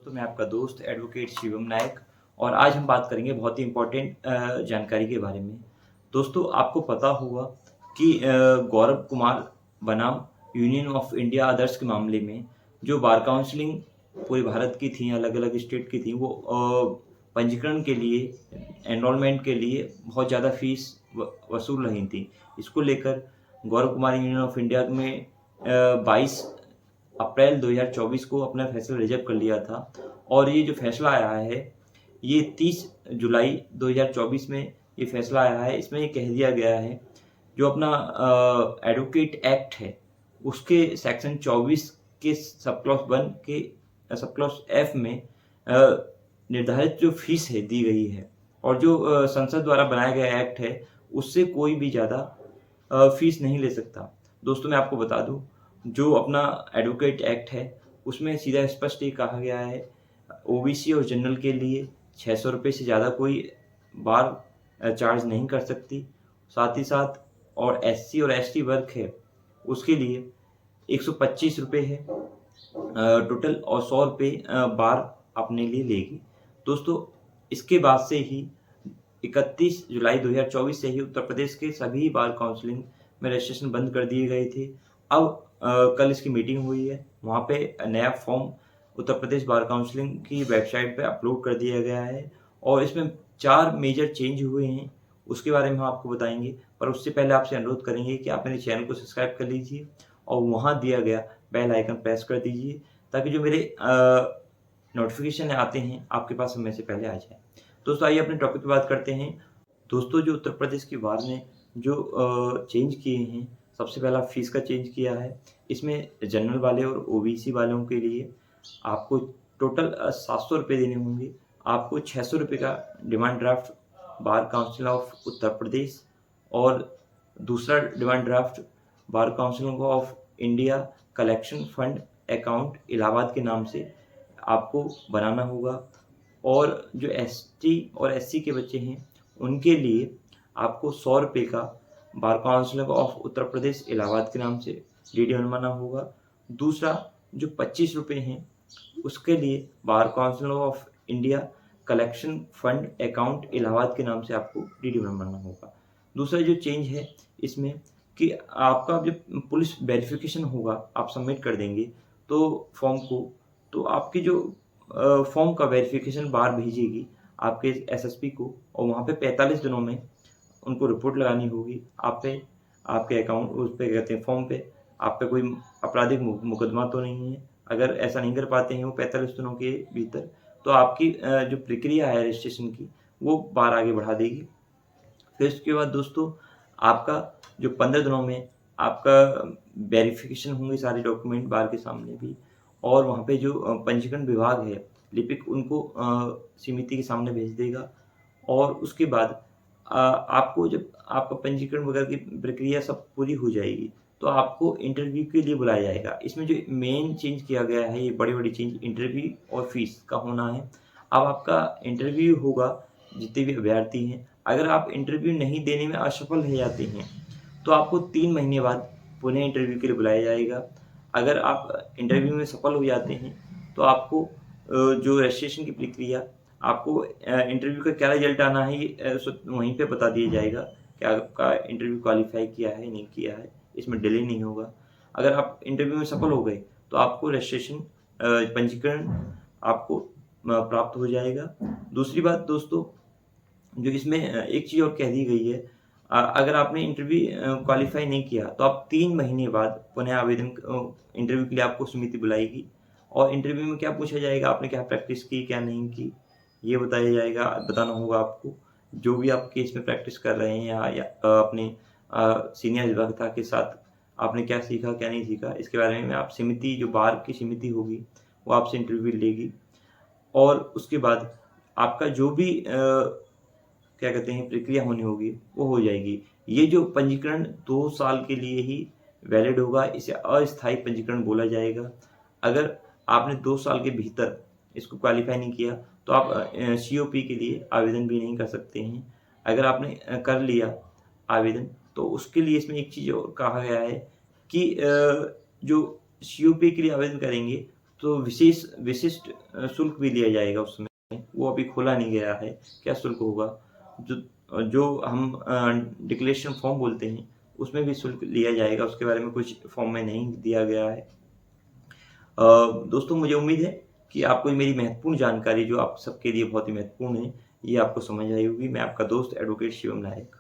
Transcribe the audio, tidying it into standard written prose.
तो मैं आपका दोस्त एडवोकेट शिवम नायक और आज हम बात करेंगे बहुत ही इम्पोर्टेंट जानकारी के बारे में। दोस्तों आपको पता होगा कि गौरव कुमार बनाम यूनियन ऑफ इंडिया आदर्श के मामले में जो बार काउंसलिंग पूरे भारत की थी, अलग-अलग स्टेट की थी, वो पंजीकरण के लिए, एनरोलमेंट के लिए बहुत ज़्यादा फीस वसूल रही थी। इसको लेकर Gaurav Kumar union of India में 22 अप्रैल 2024 को अपना फैसला रिजर्व कर लिया था और ये जो फैसला आया है, ये 30 जुलाई 2024 में ये फैसला आया है। इसमें ये कह दिया गया है, जो अपना एडवोकेट एक्ट है, उसके सेक्शन 24 के सब क्लॉज 1 के सब क्लॉज एफ में निर्धारित जो फीस है दी गई है और जो संसद द्वारा बनाया गया एक्ट है, उससे कोई भी ज़्यादा फीस नहीं ले सकता। दोस्तों मैं आपको बता दूं, जो अपना एडवोकेट एक्ट है उसमें सीधा स्पष्ट ये कहा गया है, ओबीसी और जनरल के लिए 600 रुपये से ज़्यादा कोई बार चार्ज नहीं कर सकती। साथ ही साथ और एससी और एसटी वर्ग है उसके लिए 125 रुपये है टोटल और 100 रुपये बार अपने लिए लेगी। दोस्तों इसके बाद से ही 31 जुलाई 2024 से ही उत्तर प्रदेश के सभी बार काउंसलिंग में रजिस्ट्रेशन बंद कर दिए गए थे। अब कल इसकी मीटिंग हुई है, वहाँ पे नया फॉर्म उत्तर प्रदेश बार काउंसलिंग की वेबसाइट पे अपलोड कर दिया गया है और इसमें 4 मेजर चेंज हुए हैं, उसके बारे में हम आपको बताएंगे। पर उससे पहले आपसे अनुरोध करेंगे कि आप मेरे चैनल को सब्सक्राइब कर लीजिए और वहाँ दिया गया बेल आइकन प्रेस कर दीजिए, ताकि जो मेरे नोटिफिकेशन आते हैं आपके पास समय से पहले आ जाए। दोस्तों आइए अपने टॉपिक पे बात करते हैं। दोस्तों जो उत्तर प्रदेश की बार ने जो चेंज किए हैं, सबसे पहला फ़ीस का चेंज किया है। इसमें जनरल वाले और ओबीसी वालों के लिए आपको टोटल 700 रुपये देने होंगे। आपको 600 रुपये का demand draft bar council of Uttar Pradesh और दूसरा demand draft bar council of India collection fund account Allahabad के नाम से आपको बनाना होगा। और जो एसटी और एससी के बच्चे हैं, उनके लिए आपको 100 रुपये का बार काउंसिल ऑफ उत्तर प्रदेश इलाहाबाद के नाम से डीडी बनवाना होगा। दूसरा जो 25 रुपये हैं, उसके लिए बार council of India collection fund account Allahabad के नाम से आपको डीडी बनवाना होगा। दूसरा जो चेंज है इसमें कि आपका जब पुलिस वेरिफिकेशन होगा, आप सबमिट कर देंगे तो फॉर्म को, तो आपकी जो फॉर्म का वेरिफिकेशन बार भेजेगी आपके एसएसपी को और वहाँ पे 45 दिनों में उनको रिपोर्ट लगानी होगी आप पे, आपके अकाउंट उस पे कहते हैं फॉर्म पे आप पे कोई आपराधिक मुकदमा तो नहीं है। अगर ऐसा नहीं कर पाते हैं वो 45 दिनों के भीतर, तो आपकी जो प्रक्रिया है रजिस्ट्रेशन की, वो बार आगे बढ़ा देगी। फिर उसके बाद दोस्तों आपका जो 15 दिनों में आपका वेरिफिकेशन होंगे सारे डॉक्यूमेंट बार के सामने भी, और वहाँ पे जो पंजीकरण विभाग है लिपिक, उनको समिति के सामने भेज देगा। और उसके बाद आपको जब आपका पंजीकरण वगैरह की प्रक्रिया सब पूरी हो जाएगी तो आपको इंटरव्यू के लिए बुलाया जाएगा। इसमें जो मेन चेंज किया गया है, ये बड़ी चेंज इंटरव्यू और फीस का होना है। अब आपका इंटरव्यू होगा, जितने भी अभ्यर्थी हैं, अगर आप इंटरव्यू नहीं देने में असफल रह जाते हैं तो आपको 3 महीने बाद पुनः इंटरव्यू के लिए बुलाया जाएगा। अगर आप इंटरव्यू में सफल हो जाते हैं तो आपको जो रजिस्ट्रेशन की प्रक्रिया, आपको इंटरव्यू का क्या रिजल्ट आना है ये वहीं पे बता दिया जाएगा कि आपका इंटरव्यू क्वालिफाई किया है नहीं किया है, इसमें डिले नहीं होगा। अगर आप इंटरव्यू में सफल हो गए तो आपको रजिस्ट्रेशन पंजीकरण आपको प्राप्त हो जाएगा। दूसरी बात दोस्तों, जो इसमें एक चीज़ और कह दी गई है, अगर आपने इंटरव्यू क्वालिफाई नहीं किया तो आप 3 महीने बाद पुनः आवेदन इंटरव्यू के लिए आपको समिति बुलाएगी और इंटरव्यू में क्या पूछा जाएगा, आपने क्या प्रैक्टिस की क्या नहीं की, ये बताया जाएगा, बताना होगा आपको। जो भी आप केस में प्रैक्टिस कर रहे हैं या अपने सीनियर अधिवक्ता के साथ आपने क्या सीखा क्या नहीं सीखा, इसके बारे में आप समिति, जो बार की समिति होगी, वो आपसे इंटरव्यू लेगी। और उसके बाद आपका जो भी क्या कहते हैं प्रक्रिया होनी होगी वो हो जाएगी। ये जो पंजीकरण 2 साल के लिए ही वैलिड होगा, इसे अस्थायी पंजीकरण बोला जाएगा। अगर आपने 2 साल के भीतर इसको क्वालिफाई नहीं किया तो आप सीओपी के लिए आवेदन भी नहीं कर सकते हैं। अगर आपने कर लिया आवेदन तो उसके लिए इसमें एक चीज़ और कहा गया है कि जो सीओपी के लिए आवेदन करेंगे तो विशिष्ट शुल्क भी लिया जाएगा उसमें, वो अभी खोला नहीं गया है, क्या शुल्क होगा? जो जो हम डिक्लेरेशन फॉर्म बोलते हैं, उसमें भी शुल्क लिया जाएगा, उसके बारे में कुछ फॉर्म में नहीं दिया गया है। दोस्तों मुझे उम्मीद है कि आपको मेरी महत्वपूर्ण जानकारी जो आप सबके लिए बहुत ही महत्वपूर्ण है, ये आपको समझ आई होगी। मैं आपका दोस्त एडवोकेट शिवम नायक।